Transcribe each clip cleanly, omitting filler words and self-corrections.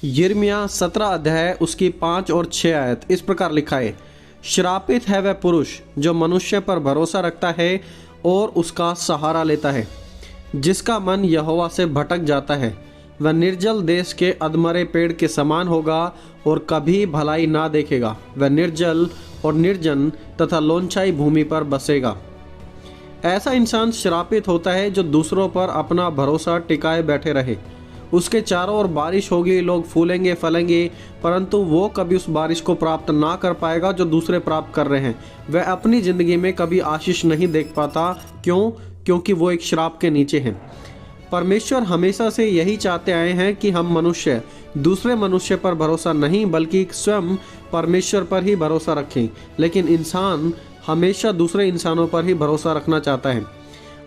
यिर्मयाह 17 अध्याय उसकी 5 और 6 आयत इस प्रकार लिखा है, श्रापित है वह पुरुष जो मनुष्य पर भरोसा रखता है और उसका सहारा लेता है, जिसका मन यहोवा से भटक जाता है। वह निर्जल देश के अधमरे पेड़ के समान होगा और कभी भलाई ना देखेगा। वह निर्जल और निर्जन तथा लोनछाई भूमि पर बसेगा। ऐसा इंसान श्रापित होता है जो दूसरों पर अपना भरोसा टिकाए बैठे रहे। उसके चारों ओर बारिश होगी, लोग फूलेंगे फलेंगे, परंतु वो कभी उस बारिश को प्राप्त ना कर पाएगा जो दूसरे प्राप्त कर रहे हैं। वह अपनी ज़िंदगी में कभी आशीष नहीं देख पाता। क्यों? क्योंकि वो एक श्राप के नीचे हैं। परमेश्वर हमेशा से यही चाहते आए हैं कि हम मनुष्य दूसरे मनुष्य पर भरोसा नहीं बल्कि स्वयं परमेश्वर पर ही भरोसा रखें, लेकिन इंसान हमेशा दूसरे इंसानों पर ही भरोसा रखना चाहता है।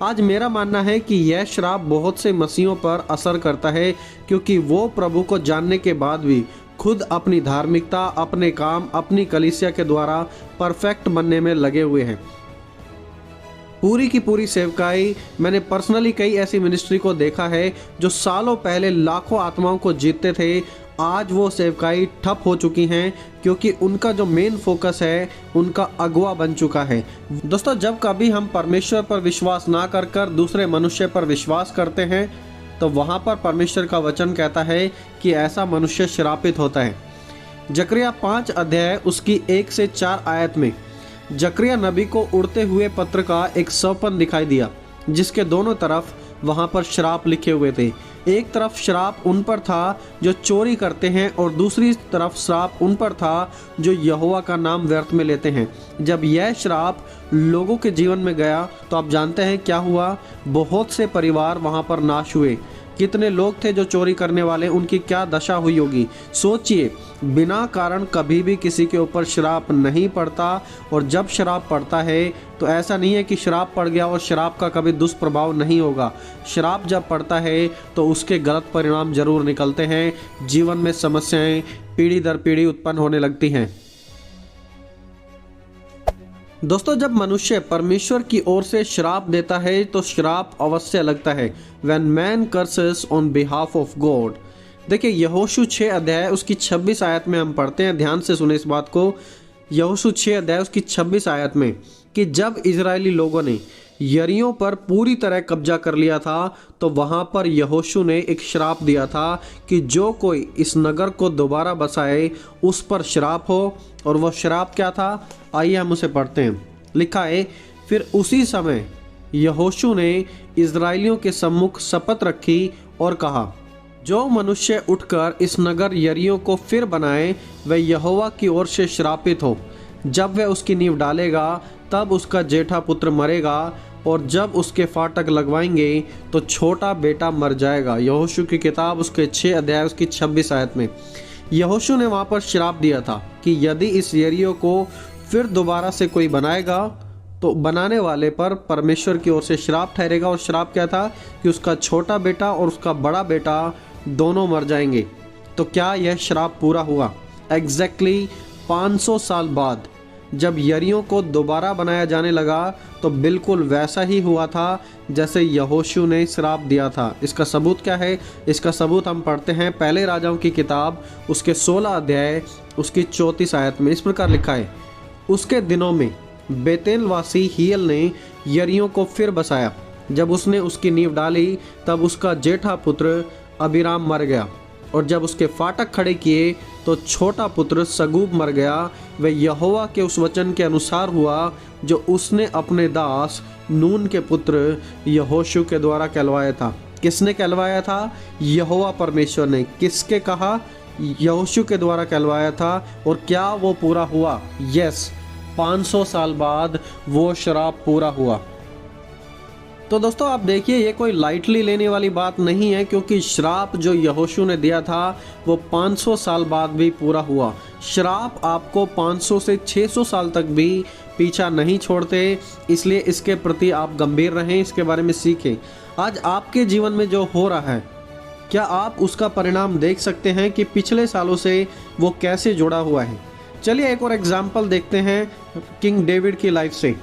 आज मेरा मानना है कि यह श्राप बहुत से मसीहों पर असर करता है, क्योंकि वो प्रभु को जानने के बाद भी खुद अपनी धार्मिकता, अपने काम, अपनी कलीसिया के द्वारा परफेक्ट बनने में लगे हुए हैं। पूरी की पूरी सेवकाई, मैंने पर्सनली कई ऐसी मिनिस्ट्री को देखा है जो सालों पहले लाखों आत्माओं को जीतते थे। आज वो सेवकाई ठप हो चुकी हैं क्योंकि उनका जो मेन फोकस है उनका अगुआ बन चुका है। दोस्तों, जब कभी हम परमेश्वर पर विश्वास ना कर कर दूसरे मनुष्य पर विश्वास करते हैं तो वहाँ पर परमेश्वर का वचन कहता है कि ऐसा मनुष्य श्रापित होता है। जकरिया 5 अध्याय उसकी 1 से 4 आयत में जकरिया नबी को उड़ते हुए पत्र का एक सौपन दिखाई दिया, जिसके दोनों तरफ वहाँ पर श्राप लिखे हुए थे। एक तरफ श्राप उन पर था जो चोरी करते हैं और दूसरी तरफ श्राप उन पर था जो यहोवा का नाम व्यर्थ में लेते हैं। जब यह श्राप लोगों के जीवन में गया तो आप जानते हैं क्या हुआ? बहुत से परिवार वहाँ पर नाश हुए। कितने लोग थे जो चोरी करने वाले, उनकी क्या दशा हुई होगी। सोचिए, बिना कारण कभी भी किसी के ऊपर श्राप नहीं पड़ता, और जब श्राप पड़ता है तो ऐसा नहीं है कि श्राप पड़ गया और श्राप का कभी दुष्प्रभाव नहीं होगा। श्राप जब पड़ता है तो उसके गलत परिणाम जरूर निकलते हैं। जीवन में समस्याएं पीढ़ी दर पीढ़ी उत्पन्न होने लगती हैं। दोस्तों, जब मनुष्य परमेश्वर की ओर से श्राप देता है तो श्राप अवश्य लगता है। When man curses on behalf of God। देखिए, यहोशू 6 अध्याय उसकी 26 आयत में हम पढ़ते हैं, ध्यान से सुने इस बात को। यहोशू 6 अध्याय उसकी 26 आयत में कि जब इजरायली लोगों ने यरीहो पर पूरी तरह कब्जा कर लिया था तो वहाँ पर यहोशू ने एक श्राप दिया था कि जो कोई इस नगर को दोबारा बसाए उस पर श्राप हो। और वह श्राप क्या था? आइए हम उसे पढ़ते हैं। लिखा है, फिर उसी समय यहोशू ने इजराइलियों के सम्मुख शपथ रखी और कहा, जो मनुष्य उठकर इस नगर यरीहो को फिर बनाए वह यहोवा की ओर से श्रापित हो। जब वह उसकी नींव डालेगा तब उसका जेठा पुत्र मरेगा, और जब उसके फाटक लगवाएंगे तो छोटा बेटा मर जाएगा। यहोशू की किताब उसके 6 अध्याय उसकी 26 आयत में यहोशू ने वहाँ पर श्राप दिया था कि यदि इस यरीहो को फिर दोबारा से कोई बनाएगा तो बनाने वाले पर परमेश्वर की ओर से श्राप ठहरेगा। और श्राप क्या था? कि उसका छोटा बेटा और उसका बड़ा बेटा दोनों मर जाएंगे। तो क्या यह श्राप पूरा हुआ? एग्जैक्टली 500 साल बाद जब यरीहो को दोबारा बनाया जाने लगा तो बिल्कुल वैसा ही हुआ था जैसे यहोशू ने श्राप दिया था। इसका सबूत क्या है? इसका सबूत हम पढ़ते हैं पहले राजाओं की किताब उसके 16 अध्याय उसकी 34 आयत में। इस प्रकार लिखा है, उसके दिनों में बेतेलवासी हियल ने यरीहो को फिर बसाया। जब उसने उसकी नींव डाली तब उसका जेठा पुत्र अबीराम मर गया, और जब उसके फाटक खड़े किए तो छोटा पुत्र सगूब मर गया। वह यहोवा के उस वचन के अनुसार हुआ जो उसने अपने दास नून के पुत्र यहोशू के द्वारा कहलवाया था। किसने कहलवाया था? यहोवा परमेश्वर ने। किसके कहा? यहोशू के द्वारा कहलवाया था। और क्या वो पूरा हुआ? यस, 500 साल बाद वो श्राप पूरा हुआ। तो दोस्तों, आप देखिए, ये कोई लाइटली लेने वाली बात नहीं है, क्योंकि श्राप जो यहोशू ने दिया था वो 500 साल बाद भी पूरा हुआ। श्राप आपको 500 से 600 साल तक भी पीछा नहीं छोड़ते, इसलिए इसके प्रति आप गंभीर रहें, इसके बारे में सीखें। आज आपके जीवन में जो हो रहा है, क्या आप उसका परिणाम देख सकते हैं कि पिछले सालों से वो कैसे जुड़ा हुआ है? चलिए एक और एग्जाम्पल देखते हैं किंग डेविड की लाइफ से।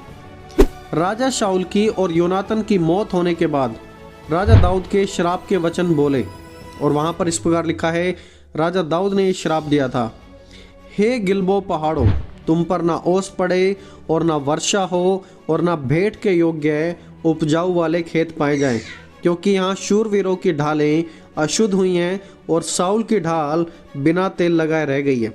राजा शाऊल की और योनातन की मौत होने के बाद राजा दाऊद के श्राप के वचन बोले, और वहाँ पर इस प्रकार लिखा है, राजा दाऊद ने श्राप दिया था, हे गिलबो पहाड़ों, तुम पर ना ओस पड़े और ना वर्षा हो और ना भेंट के योग्य उपजाऊ वाले खेत पाए जाएं, क्योंकि यहाँ शूरवीरों की ढालें अशुद्ध हुई हैं और साउल की ढाल बिना तेल लगाए रह गई है।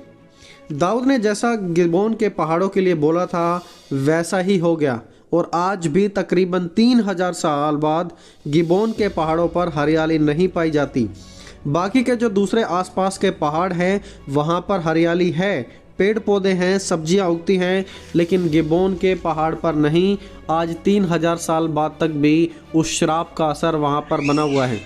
दाऊद ने जैसा गिबोन के पहाड़ों के लिए बोला था वैसा ही हो गया, और आज भी तकरीबन 3000 साल बाद गिबोन के पहाड़ों पर हरियाली नहीं पाई जाती। बाकी के जो दूसरे आसपास के पहाड़ हैं वहाँ पर हरियाली है, पेड़ पौधे हैं, सब्जियां उगती हैं, लेकिन गिबोन के पहाड़ पर नहीं। आज 3000 साल बाद तक भी उस श्राप का असर वहाँ पर बना हुआ है।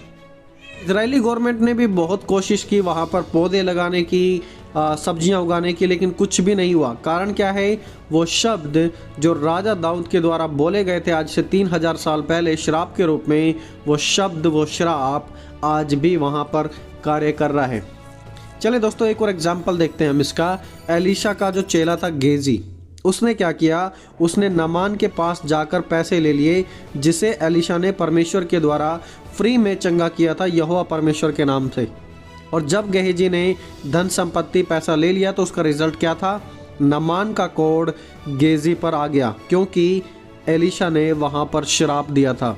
इजरायली गवर्नमेंट ने भी बहुत कोशिश की वहाँ पर पौधे लगाने की, सब्जियां उगाने की, लेकिन कुछ भी नहीं हुआ। कारण क्या है? वो शब्द जो राजा दाऊद के द्वारा बोले गए थे आज से 3000 साल पहले श्राप के रूप में, वो शब्द, वो श्राप आज भी वहाँ पर कार्य कर रहा है। चलिए दोस्तों एक और एग्जाम्पल देखते हैं हम इसका। एलीशा का जो चेला था गेजी, उसने क्या किया? उसने नामान के पास जाकर पैसे ले लिए, जिसे एलीशा ने परमेश्वर के द्वारा फ्री में चंगा किया था यहोवा परमेश्वर के नाम से। और जब गेहजी ने धन संपत्ति पैसा ले लिया तो उसका रिजल्ट क्या था? नामान का कोड गेजी पर आ गया, क्योंकि एलीशा ने वहां पर श्राप दिया था।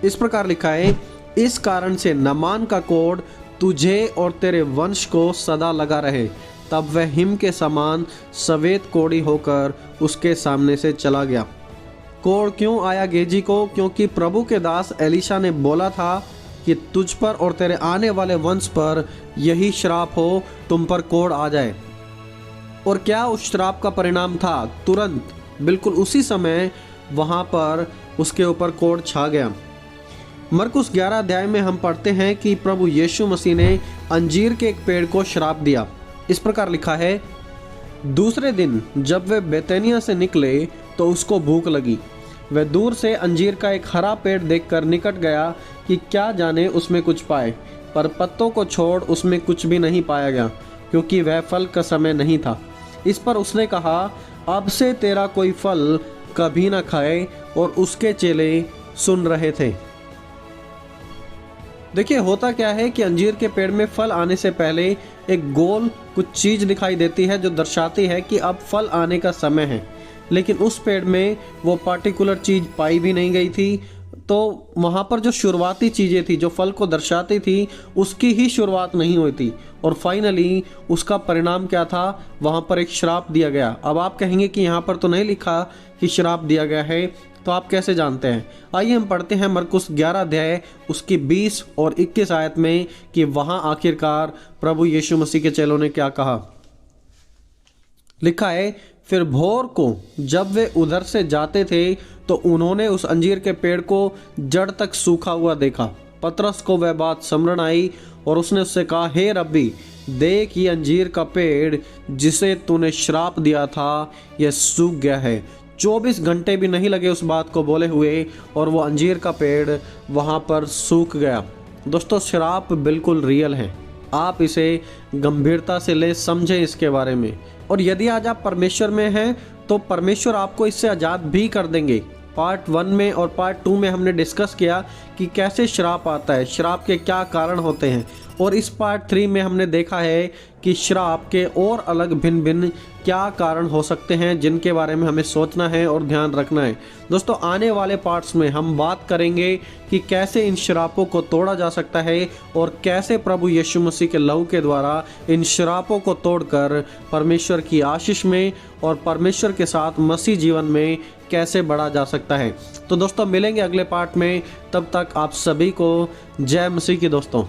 इस प्रकार लिखा है, इस कारण से नामान का कोड तुझे और तेरे वंश को सदा लगा रहे। तब वह हिम के समान सफेद कोड़ी होकर उसके सामने से चला गया। कोड़ क्यों आया गेजी को? क्योंकि प्रभु के दास एलीशा ने बोला था कि तुझ पर और तेरे आने वाले वंश पर यही श्राप हो, तुम पर कोड़ आ जाए। और क्या उस श्राप का परिणाम था? तुरंत, बिल्कुल उसी समय वहां पर उसके ऊपर कोड़ छा गया। मरकुस 11 अध्याय में हम पढ़ते हैं कि प्रभु यीशु मसीह ने अंजीर के एक पेड़ को श्राप दिया। इस प्रकार लिखा है, दूसरे दिन जब वे बेतनिया से निकले तो उसको भूख लगी। वह दूर से अंजीर का एक हरा पेड़ देखकर निकट गया कि क्या जाने उसमें कुछ पाए, पर पत्तों को छोड़ उसमें कुछ भी नहीं पाया गया, क्योंकि वह फल का समय नहीं था। इस पर उसने कहा, अब से तेरा कोई फल कभी न खाए। और उसके चेले सुन रहे थे। देखिए होता क्या है कि अंजीर के पेड़ में फल आने से पहले एक गोल कुछ चीज दिखाई देती है जो दर्शाती है कि अब फल आने का समय है, लेकिन उस पेड़ में वो पार्टिकुलर चीज पाई भी नहीं गई थी। तो वहाँ पर जो शुरुआती चीज़ें थी जो फल को दर्शाती थी, उसकी ही शुरुआत नहीं हुई थी, और फाइनली उसका परिणाम क्या था? वहाँ पर एक श्राप दिया गया। अब आप कहेंगे कि यहाँ पर तो नहीं लिखा कि श्राप दिया गया है, तो आप कैसे जानते हैं? आइए हम पढ़ते हैं मरकुस 11 अध्याय उसकी 20 और 21 आयत में कि वहाँ आखिरकार प्रभु यीशु मसीह के चेलों ने क्या कहा। लिखा है, फिर भोर को जब वे उधर से जाते थे तो उन्होंने उस अंजीर के पेड़ को जड़ तक सूखा हुआ देखा। पतरस को वह बात समझ आई और उसने उससे कहा, हे रब्बी, देख ये अंजीर का पेड़ जिसे तूने श्राप दिया था यह सूख गया है। 24 घंटे भी नहीं लगे उस बात को बोले हुए और वो अंजीर का पेड़ वहाँ पर सूख गया। दोस्तों श्राप बिल्कुल रियल है, आप इसे गंभीरता से ले, समझें इसके बारे में। और यदि आज आप परमेश्वर में हैं तो परमेश्वर आपको इससे आज़ाद भी कर देंगे। पार्ट 1 में और पार्ट 2 में हमने डिस्कस किया कि कैसे श्राप आता है, श्राप के क्या कारण होते हैं, और इस पार्ट 3 में हमने देखा है कि श्राप के और अलग भिन्न भिन्न क्या कारण हो सकते हैं जिनके बारे में हमें सोचना है और ध्यान रखना है। दोस्तों आने वाले पार्ट्स में हम बात करेंगे कि कैसे इन श्रापों को तोड़ा जा सकता है और कैसे प्रभु यीशु मसीह के लहू के द्वारा इन श्रापों को तोड़कर परमेश्वर की आशीष में और परमेश्वर के साथ मसीह जीवन में कैसे बढ़ा जा सकता है। तो दोस्तों मिलेंगे अगले पार्ट में, तब तक आप सभी को जय मसीह की दोस्तों।